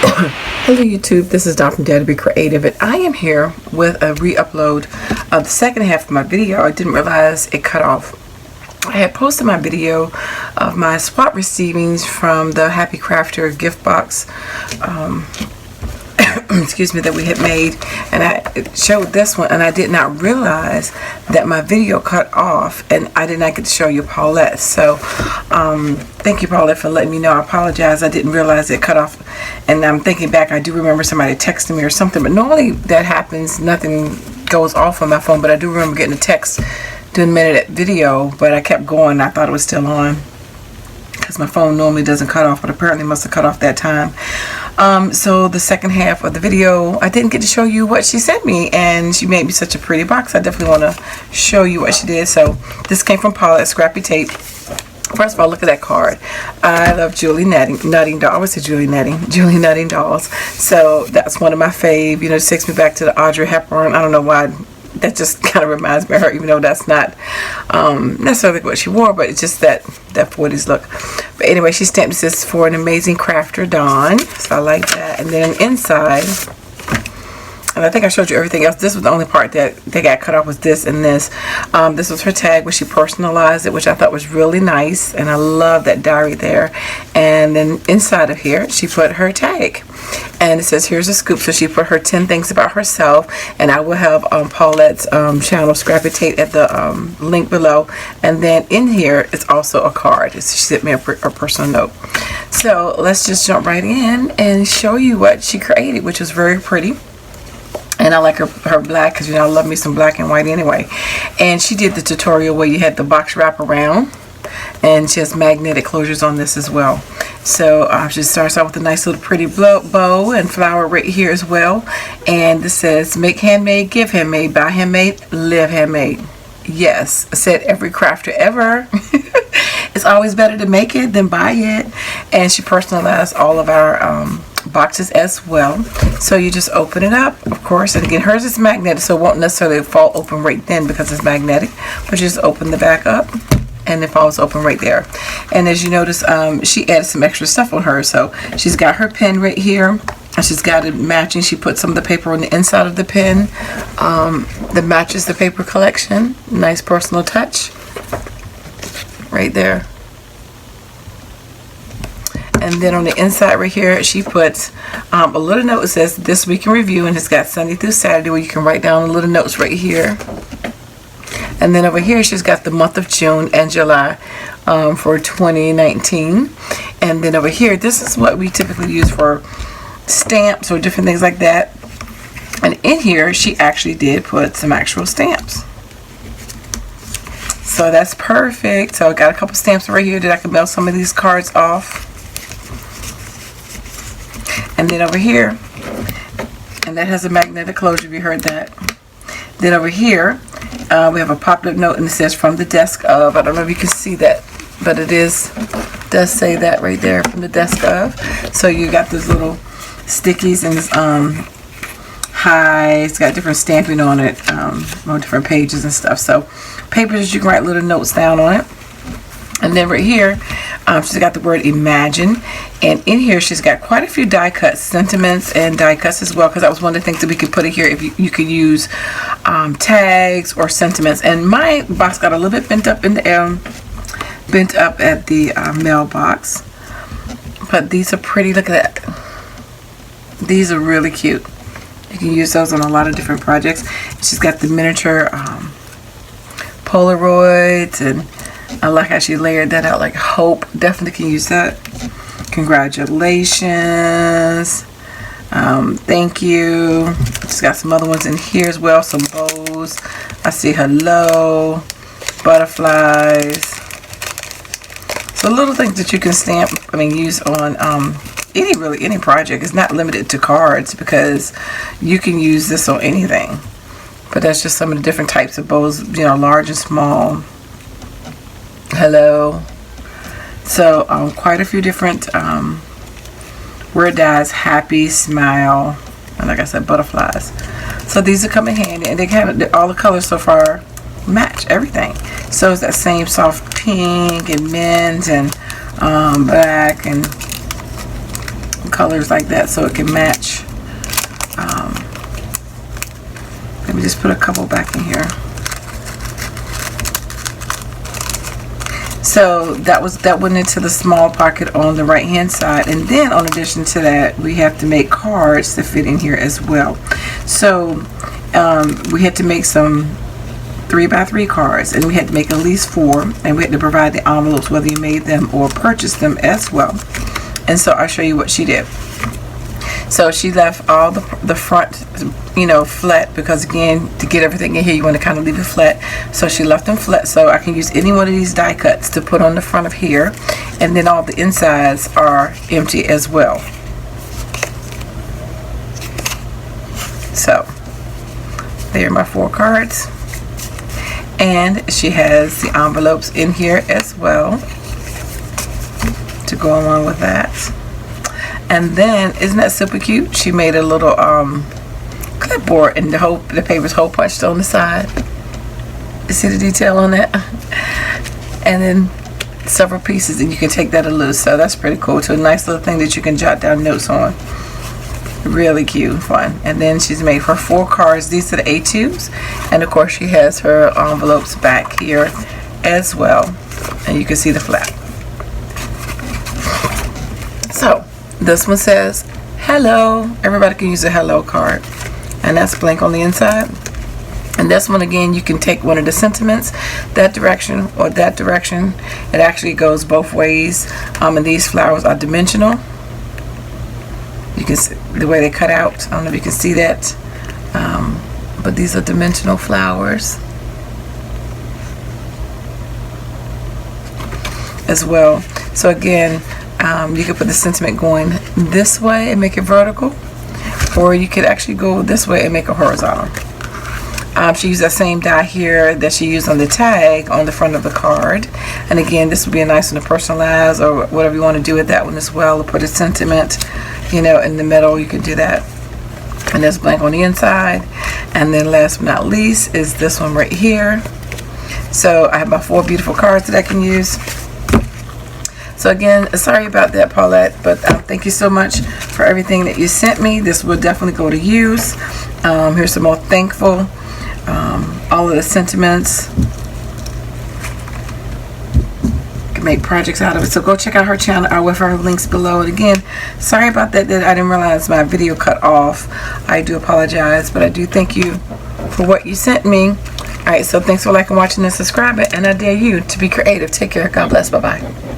Hello YouTube, this is Dawn from DaretoBeCreative, and I am here with a re-upload of the second half of my video. I didn't realize it cut off. I had posted my video of my swap receivings from the Happycrafter gift box excuse me, that we had made, and I showed this one, and I did not realize that my video cut off and I did not get to show you Paulette. So thank you, Paulette, for letting me know. I apologize, I didn't realize it cut off. And I'm thinking back, I do remember somebody texting me or something, but normally that happens, nothing goes off on my phone. But I do remember getting a text doing a minute video, but I kept going. I thought it was still on because my phone normally doesn't cut off, but apparently must have cut off that time. So the second half of the video, I didn't get to show you what she sent me, and she made me such a pretty box. I definitely want to show you what she did. So this came from Paula at Scrappy Tate. First of all, look at that card. I love Julie Nutting Dolls. I always say Julie Nutting Dolls. So that's one of my fave. You know, it takes me back to the Audrey Hepburn. I don't know why. That just kind of reminds me of her, even though that's not necessarily what she wore, but it's just that 40s look. But anyway, she stamped this for an amazing crafter, Dawn. So I like that. And then inside, and I think I showed you everything else. This was the only part that they got cut off, was this and this. This was her tag where she personalized it, which I thought was really nice, and I love that diary there. And then inside of here, she put her tag, and it says, "Here's a scoop." So she put her 10 things about herself, and I will have Paulette's channel, Scrappy Tate, at the link below. And then in here is also a card. She sent me a personal note. So let's just jump right in and show you what she created, which was very pretty. And I like her black, because you know I love me some black and white anyway. And she did the tutorial where you had the box wrap around, and she has magnetic closures on this as well. So she starts out with a nice little pretty bow and flower right here as well. And this says, "Make handmade, give handmade, buy handmade, live handmade." Yes, I said every crafter ever. It's always better to make it than buy it. And she personalized all of our boxes as well. So you just open it up, of course, and again, hers is magnetic, so it won't necessarily fall open right then because it's magnetic, but you just open the back up and it falls open right there. And as you notice, she added some extra stuff on her. So she's got her pen right here, and she's got it matching. She put some of the paper on the inside of the pen that matches the paper collection. Nice personal touch right there. And then on the inside right here, she puts a little note that says "This Week in Review," and it's got Sunday through Saturday where you can write down little notes right here. And then over here, she's got the month of June and July for 2019. And then over here, this is what we typically use for stamps or different things like that. And in here, she actually did put some actual stamps. So that's perfect. So I got a couple stamps right here that I can mail some of these cards off. And then over here, and that has a magnetic closure, if you heard that. Then over here, we have a pop-up note, and it says "From the desk of." I don't know if you can see that, but it does say that right there, "From the desk of." So you got those little stickies, and it's got different stamping on it, on different pages and stuff. So papers, you can write little notes down on it. And then right here, she's got the word "Imagine," and in here she's got quite a few die cuts, sentiments and die cuts as well, because that was one of the things that we could put in here if you could use tags or sentiments. And my box got a little bit bent up in the at the mailbox, but these are pretty. Look at that. These are really cute. You can use those on a lot of different projects. She's got the miniature Polaroids, and I like how she layered that out, like hope. Definitely can use that. Congratulations. Thank you. She's got some other ones in here as well. Some bows. I see hello. Butterflies. So little things that you can stamp, use on any project. It's not limited to cards, because you can use this on anything. But that's just some of the different types of bows, large and small. Hello. So quite a few different word dyes. Happy, smile, and like I said, butterflies. So these are coming handy, and all the colors so far match everything. So it's that same soft pink and mint and black, and some colors like that so it can match. Let me just put a couple back in here. So that went into the small pocket on the right hand side, and then in addition to that, we have to make cards to fit in here as well. So we had to make some 3x3 cards, and we had to make at least 4, and we had to provide the envelopes whether you made them or purchased them as well. And so I'll show you what she did. So she left all the front, you know, flat, because again, to get everything in here you want to kind of leave it flat. So she left them flat, so I can use any one of these die cuts to put on the front of here, and then all the insides are empty as well. So there are my 4 cards, and she has the envelopes in here as well to go along with that. And then, isn't that super cute? She made a little clipboard, and the paper's hole punched on the side. You see the detail on that? And then several pieces, and you can take that a loose. So that's pretty cool too. A nice little thing that you can jot down notes on. Really cute and fun. And then she's made her 4 cards. These are the A2s, and of course she has her envelopes back here as well, and you can see the flap. So this one says hello. Everybody can use a hello card, and that's blank on the inside. And this one, again, you can take one of the sentiments that direction or that direction. It actually goes both ways. And these flowers are dimensional. You can see the way they cut out. I don't know if you can see that, but these are dimensional flowers as well. So again, you could put the sentiment going this way and make it vertical, or you could actually go this way and make it horizontal. She used that same die here that she used on the tag on the front of the card, and again, this would be a nice one to personalize or whatever you want to do with that one as well, or put a sentiment, you know, in the middle. You could do that. And there's blank on the inside. And then last but not least is this one right here. So I have my 4 beautiful cards that I can use. So again, sorry about that, Paulette, but thank you so much for everything that you sent me. This will definitely go to use. Here's some more thankful, all of the sentiments. You can make projects out of it. So go check out her channel with her links below. And again, sorry about that I didn't realize my video cut off. I do apologize, but I do thank you for what you sent me. Alright, so thanks for liking, watching, and subscribing, and I dare you to be creative. Take care. God bless. Bye-bye.